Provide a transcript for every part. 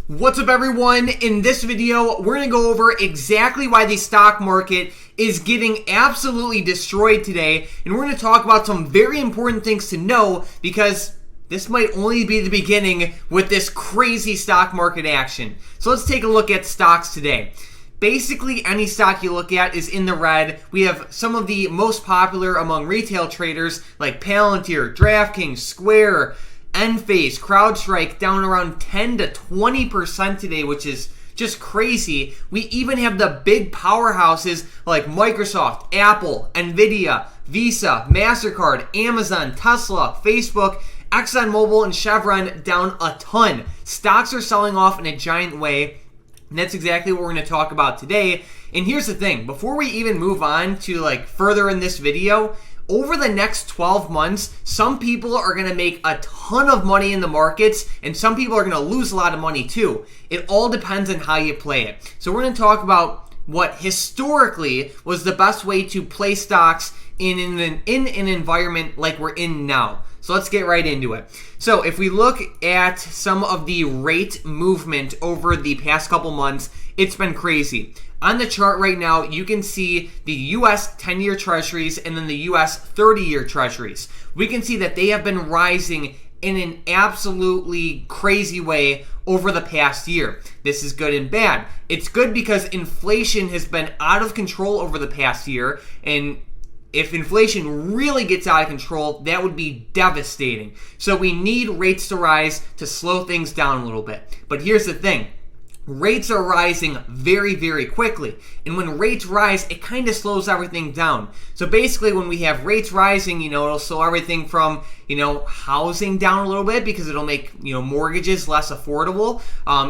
What's up, everyone? In this video, we're going to go over exactly why the stock market is getting absolutely destroyed today, and we're going to talk about some very important things to know because this might only be the beginning with this crazy stock market action. So let's take a look at stocks today. Basically, any stock you look at is in the red. We have some of the most popular among retail traders like Palantir, DraftKings, Square, Enphase, CrowdStrike down around 10 to 20% today, which is just crazy. We even have the big powerhouses like Microsoft, Apple, Nvidia, Visa, MasterCard, Amazon, Tesla, Facebook, ExxonMobil, and Chevron down a ton. Stocks are selling off in a giant way, and that's exactly what we're going to talk about today. And here's the thing, before we even move on to further in this video, over the next 12 months, some people are going to make a ton of money in the markets, and some people are going to lose a lot of money too. It all depends on how you play it. So we're going to talk about what historically was the best way to play stocks in an environment like we're in now. So let's get right into it. So if we look at some of the rate movement over the past couple months, it's been crazy. On the chart right now, you can see the US 10-year treasuries and then the US 30-year treasuries. We can see that they have been rising in an absolutely crazy way over the past year. This is good and bad. It's good because inflation has been out of control over the past year, and if inflation really gets out of control, that would be devastating. So we need rates to rise to slow things down a little bit. But here's the thing. Rates are rising very, very quickly. And when rates rise, it kind of slows everything down. So basically, when we have rates rising, it'll slow everything from, housing down a little bit because it'll make, mortgages less affordable.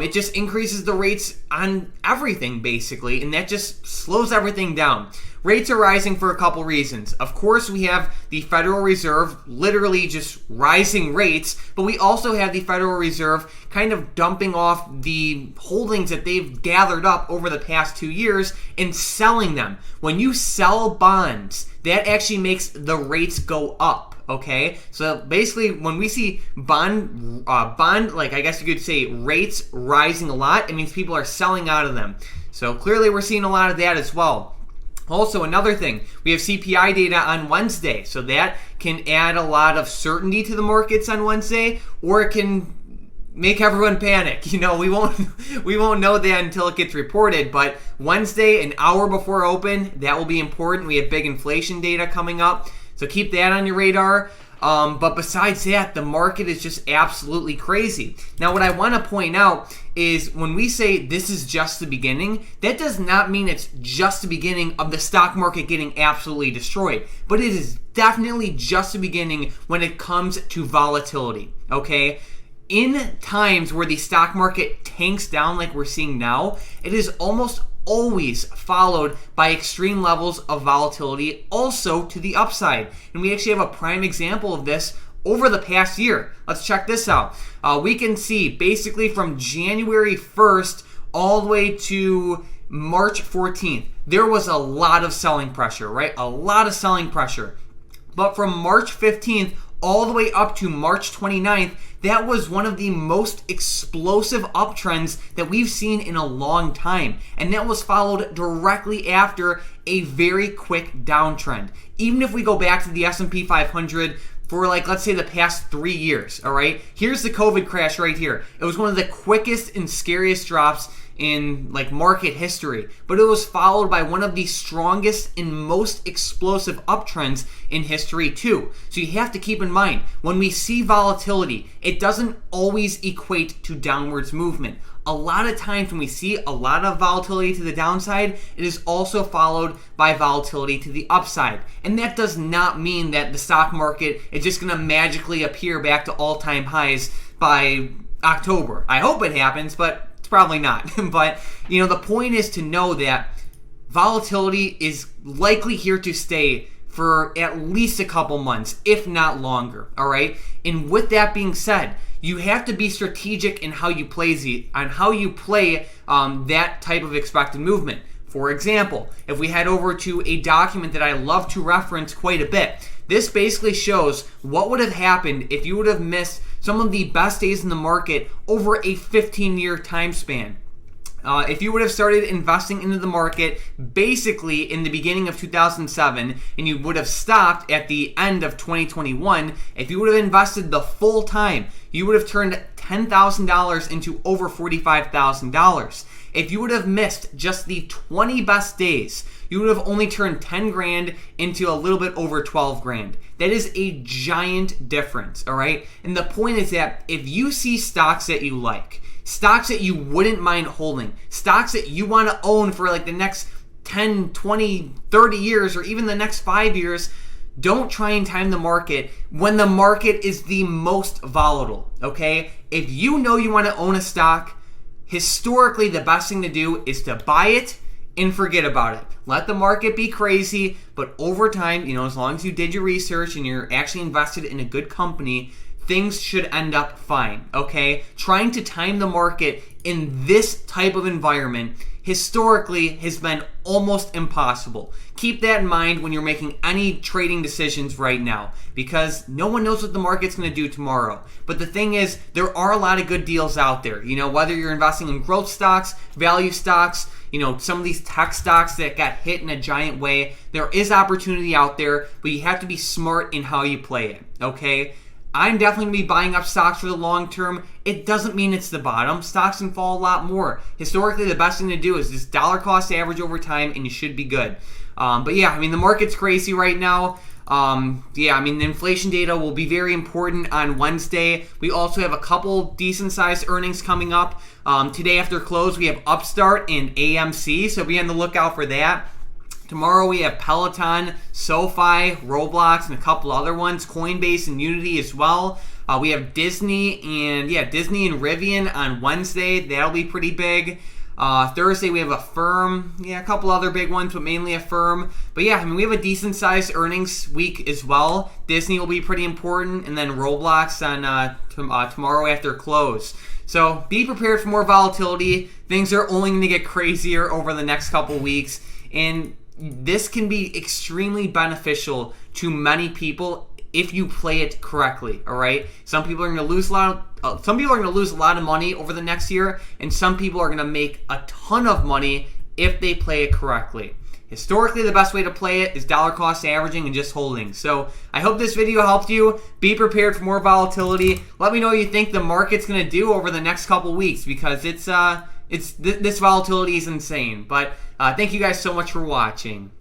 It just increases the rates on everything, basically, and that just slows everything down. Rates are rising for a couple reasons. Of course, we have the Federal Reserve literally just rising rates, but we also have the Federal Reserve kind of dumping off the holdings that they've gathered up over the past 2 years and selling them. When you sell bonds, that actually makes the rates go up. Okay, so basically, when we see bond, I guess you could say rates rising a lot, it means people are selling out of them. So clearly, we're seeing a lot of that as well. Also, another thing, we have CPI data on Wednesday, so that can add a lot of certainty to the markets on Wednesday, or it can make everyone panic. We won't know that until it gets reported, but Wednesday, an hour before open, that will be important. We have big inflation data coming up, so keep that on your radar. But besides that, the market is just absolutely crazy. Now, what I want to point out is when we say this is just the beginning, that does not mean it's just the beginning of the stock market getting absolutely destroyed. But it is definitely just the beginning when it comes to volatility, okay? In times where the stock market tanks down like we're seeing now, it is almost always followed by extreme levels of volatility also to the upside. And we actually have a prime example of this over the past year. Let's check this out. We can see basically from January 1st all the way to March 14th, there was a lot of selling pressure, right? A lot of selling pressure. But from March 15th all the way up to March 29th, that was one of the most explosive uptrends that we've seen in a long time. And that was followed directly after a very quick downtrend. Even if we go back to the S&P 500 for let's say the past 3 years, all right? Here's the COVID crash right here. It was one of the quickest and scariest drops in market history, but it was followed by one of the strongest and most explosive uptrends in history too. So you have to keep in mind, when we see volatility, it doesn't always equate to downwards movement. A lot of times when we see a lot of volatility to the downside, it is also followed by volatility to the upside. And that does not mean that the stock market is just going to magically appear back to all-time highs by October. I hope it happens, but it's probably not. But, the point is to know that volatility is likely here to stay for at least a couple months, if not longer, all right? And with that being said, you have to be strategic in how you play that type of expected movement. For example, if we head over to a document that I love to reference quite a bit, this basically shows what would have happened if you would have missed some of the best days in the market over a 15-year time span. If you would have started investing into the market basically in the beginning of 2007 and you would have stopped at the end of 2021, if you would have invested the full time, you would have turned $10,000 into over $45,000. If you would have missed just the 20 best days, you would have only turned 10 grand into a little bit over 12 grand. That is a giant difference, all right? And the point is that if you see stocks that you like, stocks that you wouldn't mind holding, stocks that you want to own for like the next 10, 20, 30 years, or even the next 5 years, don't try and time the market when the market is the most volatile, okay? If you know you want to own a stock, historically the best thing to do is to buy it and forget about it. Let the market be crazy, but over time, as long as you did your research and you're actually invested in a good company, things should end up fine, okay? Trying to time the market in this type of environment historically has been almost impossible. Keep that in mind when you're making any trading decisions right now, because no one knows what the market's going to do tomorrow. But the thing is, there are a lot of good deals out there. Whether you're investing in growth stocks, value stocks, some of these tech stocks that got hit in a giant way, there is opportunity out there, but you have to be smart in how you play it, okay? I'm definitely going to be buying up stocks for the long term. It doesn't mean it's the bottom. Stocks can fall a lot more. Historically, the best thing to do is just dollar cost average over time, and you should be good. But yeah, the market's crazy right now. The inflation data will be very important on Wednesday. We also have a couple decent-sized earnings coming up. Today after close, we have Upstart and AMC, so be on the lookout for that. Tomorrow we have Peloton, SoFi, Roblox, and a couple other ones, Coinbase and Unity as well. We have Disney and Rivian on Wednesday. That'll be pretty big. Thursday we have Affirm, a couple other big ones, but mainly Affirm. But we have a decent-sized earnings week as well. Disney will be pretty important, and then Roblox on tomorrow after close. So be prepared for more volatility. Things are only going to get crazier over the next couple weeks, and this can be extremely beneficial to many people if you play it correctly. All right. Some people are going to lose a lot of money over the next year, and some people are going to make a ton of money if they play it correctly. Historically, the best way to play it is dollar cost averaging and just holding. So I hope this video helped you. Be prepared for more volatility. Let me know what you think the market's going to do over the next couple weeks, because this volatility is insane. But thank you guys so much for watching.